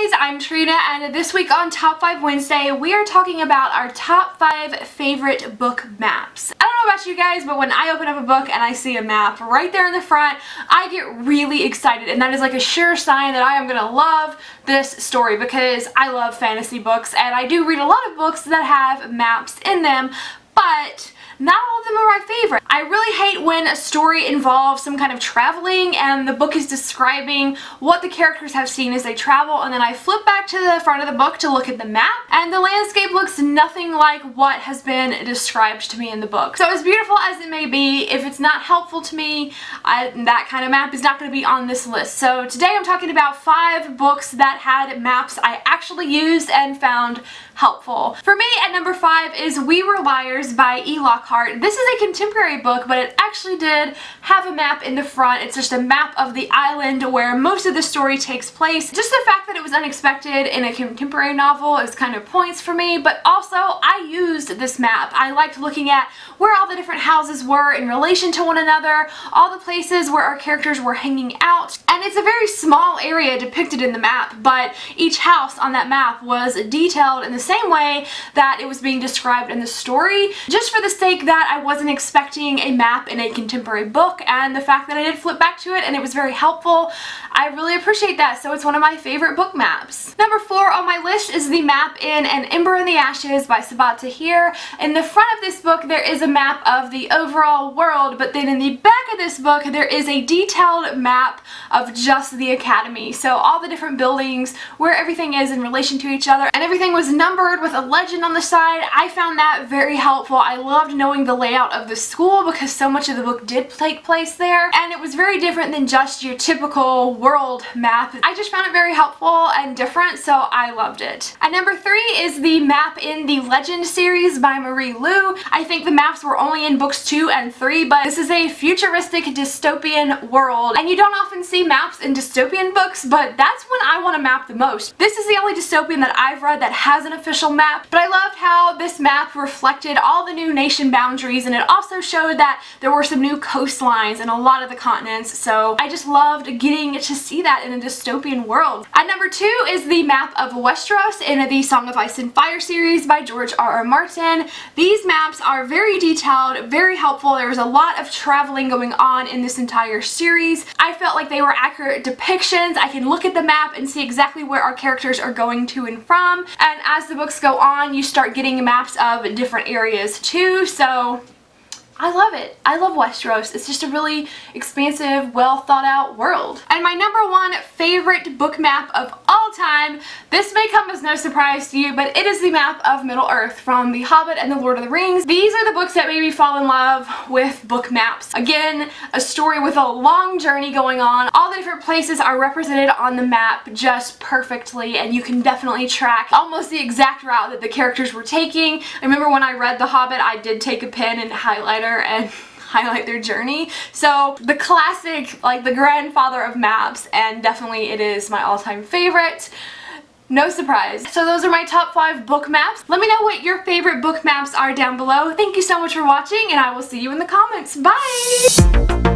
guys, I'm Trina, and this week on Top 5 Wednesday, we are talking about our top 5 favorite book maps. I don't know about you guys, but when I open up a book and I see a map right there in the front, I get really excited, and that is like a sure sign that I am going to love this story because I love fantasy books, and I do read a lot of books that have maps in them, but not all of them are my favorite. I really hate when a story involves some kind of traveling and the book is describing what the characters have seen as they travel, and then I flip back to the front of the book to look at the map and the landscape looks nothing like what has been described to me in the book. So as beautiful as it may be, if it's not helpful to me, that kind of map is not going to be on this list. So today I'm talking about 5 books that had maps I actually used and found helpful. For me, at number 5 is We Were Liars by E. Lockhart. This is a contemporary book, but it actually did have a map in the front. It's just a map of the island where most of the story takes place. Just the fact that it was unexpected in a contemporary novel is kind of points for me, but also I used this map. I liked looking at where all the different houses were in relation to one another, all the places where our characters were hanging out, and it's a very small area depicted in the map, but each house on that map was detailed in the same way that it was being described in the story, just for the sake that I wasn't expecting a map in a contemporary book, and the fact that I did flip back to it and it was very helpful, I really appreciate that, so it's one of my favorite book maps. Number 4 on my list is the map in An Ember in the Ashes by Sabat Tahir. In the front of this book there is a map of the overall world, but then in the back of this book there is a detailed map of just the academy, so all the different buildings, where everything is in relation to each other, and everything was numbered with a legend on the side. I found that very helpful. I loved knowing the layout of the school because so much of the book did take place there, and it was very different than just your typical world map. I just found it very helpful and different, so I loved it. At number 3 is the map in the Legend series by Marie Lu. I think the maps were only in books 2 and 3, but this is a futuristic dystopian world, and you don't often see maps in dystopian books, but that's when I want to map the most. This is the only dystopian that I've read that has an official map, but I loved how this map reflected all the new nation boundaries, and it also showed that there were some new coastlines in a lot of the continents, so I just loved getting to see that in a dystopian world. At number 2 is the map of Westeros in the Song of Ice and Fire series by George R.R. Martin. These maps are very detailed, very helpful. There was a lot of traveling going on in this entire series. I felt like they were accurate depictions. I can look at the map and see exactly where our characters are going to and from, and as the books go on you start getting maps of different areas too, so I love it. I love Westeros. It's just a really expansive, well thought out world. And my number 1 favorite book map of all time, this may come as no surprise to you, but it is the map of Middle-earth from The Hobbit and The Lord of the Rings. These are the books that made me fall in love with book maps. Again, a story with a long journey going on. All the different places are represented on the map just perfectly, and you can definitely track almost the exact route that the characters were taking. I remember when I read The Hobbit, I did take a pen and highlighter and highlight their journey. So the classic, like the grandfather of maps, and definitely it is my all-time favorite. No surprise. So those are my top 5 book maps. Let me know what your favorite book maps are down below. Thank you so much for watching, and I will see you in the comments. Bye!